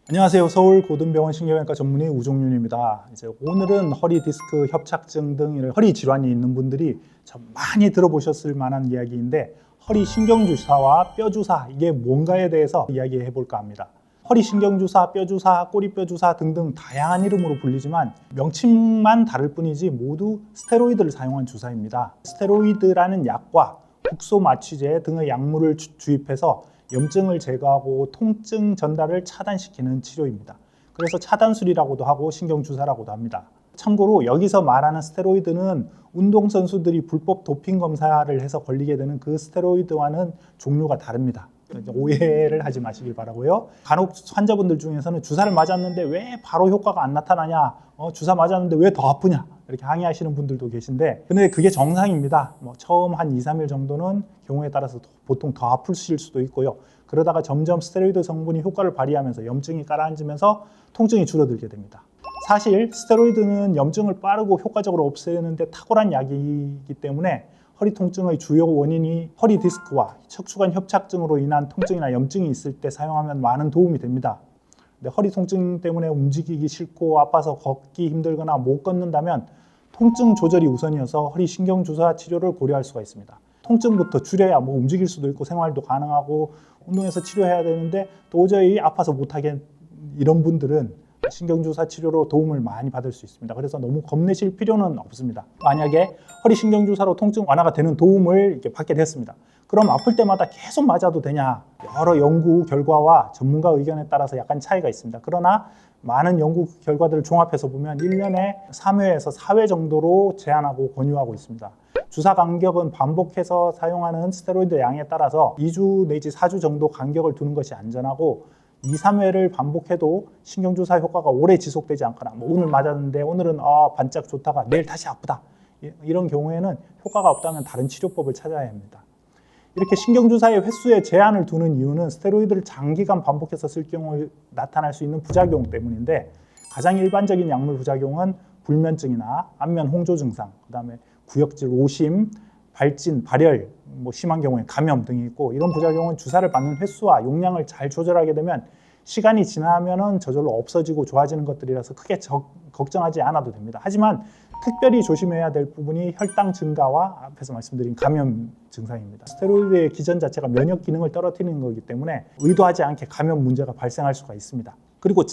안녕하세요. 서울고등병원 신경외과 전문의 우종윤입니다. 오늘은 허리 디스크 협착증 등 허리 질환이 있는 분들이 참 많이 들어보셨을 만한 이야기인데, 허리 신경주사와 뼈주사, 이게 뭔가에 대해서 이야기해 볼까 합니다. 허리 신경주사, 뼈주사, 꼬리뼈주사 등등 다양한 이름으로 불리지만 명칭만 다를 뿐이지 모두 스테로이드를 사용한 주사입니다. 스테로이드라는 약과 국소 마취제 등의 약물을 주입해서 염증을 제거하고 통증 전달을 차단시키는 치료입니다. 그래서 차단술이라고도 하고 신경주사라고도 합니다. 참고로 여기서 말하는 스테로이드는 운동선수들이 불법 도핑 검사를 해서 걸리게 되는 그 스테로이드와는 종류가 다릅니다. 오해를 하지 마시길 바라고요. 간혹 환자분들 중에서는 주사를 맞았는데 왜 바로 효과가 안 나타나냐, 주사 맞았는데 왜 더 아프냐, 이렇게 항의하시는 분들도 계신데, 근데 그게 정상입니다. 처음 한 2, 3일 정도는 경우에 따라서 보통 더 아프실 수도 있고요. 그러다가 점점 스테로이드 성분이 효과를 발휘하면서 염증이 가라앉으면서 통증이 줄어들게 됩니다. 사실 스테로이드는 염증을 빠르고 효과적으로 없애는데 탁월한 약이기 때문에 허리 통증의 주요 원인이 허리 디스크와 척추관 협착증으로 인한 통증이나 염증이 있을 때 사용하면 많은 도움이 됩니다. 근데 허리 통증 때문에 움직이기 싫고 아파서 걷기 힘들거나 못 걷는다면 통증 조절이 우선이어서 허리 신경주사 치료를 고려할 수가 있습니다. 통증부터 줄여야 움직일 수도 있고 생활도 가능하고 운동해서 치료해야 되는데 도저히 아파서 못하게, 이런 분들은 신경주사 치료로 도움을 많이 받을 수 있습니다. 그래서 너무 겁내실 필요는 없습니다. 만약에 허리 신경주사로 통증 완화가 되는 도움을 이렇게 받게 됐습니다. 그럼 아플 때마다 계속 맞아도 되냐? 여러 연구 결과와 전문가 의견에 따라서 약간 차이가 있습니다. 그러나 많은 연구 결과들을 종합해서 보면 1년에 3회에서 4회 정도로 제한하고 권유하고 있습니다. 주사 간격은 반복해서 사용하는 스테로이드 양에 따라서 2주 내지 4주 정도 간격을 두는 것이 안전하고, 2, 3회를 반복해도 신경주사 효과가 오래 지속되지 않거나 오늘 맞았는데 오늘은 반짝 좋다가 내일 다시 아프다, 이런 경우에는 효과가 없다면 다른 치료법을 찾아야 합니다. 이렇게 신경주사의 횟수에 제한을 두는 이유는 스테로이드를 장기간 반복해서 쓸 경우 나타날 수 있는 부작용 때문인데, 가장 일반적인 약물 부작용은 불면증이나 안면 홍조 증상, 그다음에 구역질 오심, 발진, 발열, 심한 경우에 감염 등이 있고, 이런 부작용은 주사를 받는 횟수와 용량을 잘 조절하게 되면 시간이 지나면은 저절로 없어지고 좋아지는 것들이라서 크게 걱정하지 않아도 됩니다. 하지만 특별히 조심해야 될 부분이 혈당 증가와 앞에서 말씀드린 감염 증상입니다. 스테로이드의 기전 자체가 면역 기능을 떨어뜨리는 거기 때문에 의도하지 않게 감염 문제가 발생할 수가 있습니다. 그리고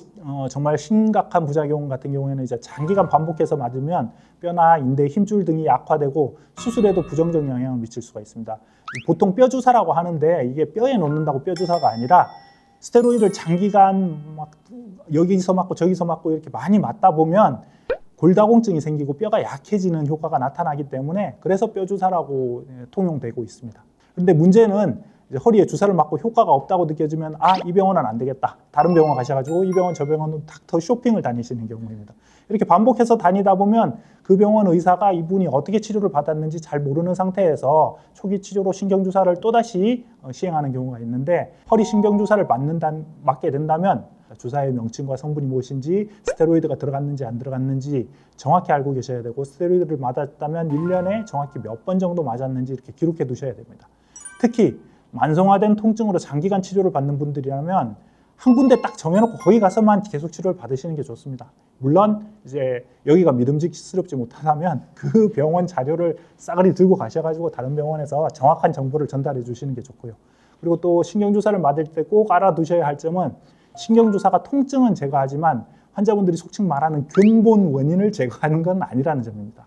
정말 심각한 부작용 같은 경우에는 장기간 반복해서 맞으면 뼈나 인대 힘줄 등이 약화되고 수술에도 부정적 영향을 미칠 수가 있습니다. 보통 뼈주사라고 하는데 이게 뼈에 놓는다고 뼈주사가 아니라, 스테로이드를 장기간 여기서 맞고 저기서 맞고 이렇게 많이 맞다 보면 골다공증이 생기고 뼈가 약해지는 효과가 나타나기 때문에 그래서 뼈주사라고 통용되고 있습니다. 그런데 문제는 허리에 주사를 맞고 효과가 없다고 느껴지면 이 병원은 안 되겠다, 다른 병원 가셔가지고 이 병원 저 병원은 닥터 쇼핑을 다니시는 경우입니다. 이렇게 반복해서 다니다 보면 그 병원 의사가 이분이 어떻게 치료를 받았는지 잘 모르는 상태에서 초기 치료로 신경주사를 또다시 시행하는 경우가 있는데, 허리 신경주사를 맞게 된다면 주사의 명칭과 성분이 무엇인지, 스테로이드가 들어갔는지 안 들어갔는지 정확히 알고 계셔야 되고, 스테로이드를 맞았다면 1년에 정확히 몇 번 정도 맞았는지 이렇게 기록해 두셔야 됩니다. 특히 만성화된 통증으로 장기간 치료를 받는 분들이라면 한 군데 딱 정해놓고 거기 가서만 계속 치료를 받으시는 게 좋습니다. 물론 여기가 믿음직스럽지 못하다면 그 병원 자료를 싸그리 들고 가셔가지고 다른 병원에서 정확한 정보를 전달해 주시는 게 좋고요. 그리고 또 신경주사를 맞을 때 꼭 알아두셔야 할 점은, 신경주사가 통증은 제거하지만 환자분들이 속칭 말하는 근본 원인을 제거하는 건 아니라는 점입니다.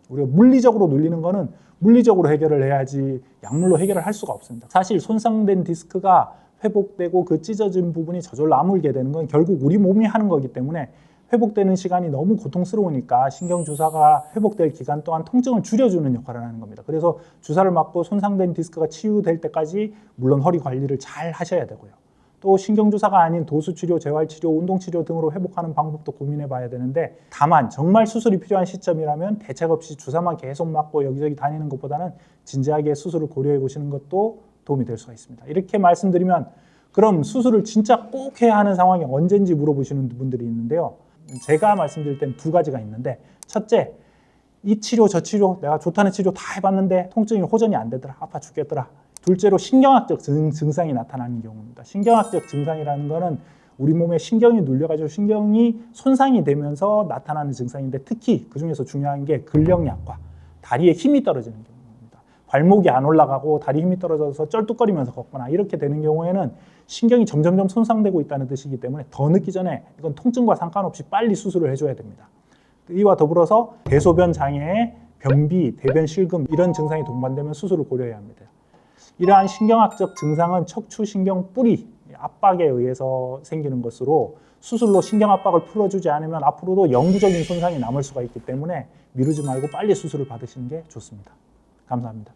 우리가 물리적으로 눌리는 거는 물리적으로 해결을 해야지 약물로 해결을 할 수가 없습니다. 사실 손상된 디스크가 회복되고 그 찢어진 부분이 저절로 아물게 되는 건 결국 우리 몸이 하는 거기 때문에, 회복되는 시간이 너무 고통스러우니까 신경주사가 회복될 기간 동안 통증을 줄여주는 역할을 하는 겁니다. 그래서 주사를 맞고 손상된 디스크가 치유될 때까지 물론 허리 관리를 잘 하셔야 되고요. 또 신경주사가 아닌 도수치료, 재활치료, 운동치료 등으로 회복하는 방법도 고민해 봐야 되는데, 다만 정말 수술이 필요한 시점이라면 대책 없이 주사만 계속 맞고 여기저기 다니는 것보다는 진지하게 수술을 고려해 보시는 것도 도움이 될 수가 있습니다. 이렇게 말씀드리면, 그럼 수술을 진짜 꼭 해야 하는 상황이 언제인지 물어보시는 분들이 있는데요. 제가 말씀드릴 때는 두 가지가 있는데, 첫째, 이 치료 저 치료 내가 좋다는 치료 다 해봤는데 통증이 호전이 안 되더라, 아파 죽겠더라. 둘째로 신경학적 증상이 나타나는 경우입니다. 신경학적 증상이라는 거는 우리 몸에 신경이 눌려가지고 신경이 손상이 되면서 나타나는 증상인데 특히 그중에서 중요한 게 근력 약화, 다리에 힘이 떨어지는 경우입니다. 발목이 안 올라가고 다리 힘이 떨어져서 쩔뚝거리면서 걷거나 이렇게 되는 경우에는 신경이 점점점 손상되고 있다는 뜻이기 때문에 더 늦기 전에 이건 통증과 상관없이 빨리 수술을 해줘야 됩니다. 이와 더불어서 대소변 장애, 변비, 대변 실금 이런 증상이 동반되면 수술을 고려해야 합니다. 이러한 신경학적 증상은 척추신경 뿌리 압박에 의해서 생기는 것으로 수술로 신경 압박을 풀어주지 않으면 앞으로도 영구적인 손상이 남을 수가 있기 때문에 미루지 말고 빨리 수술을 받으시는 게 좋습니다. 감사합니다.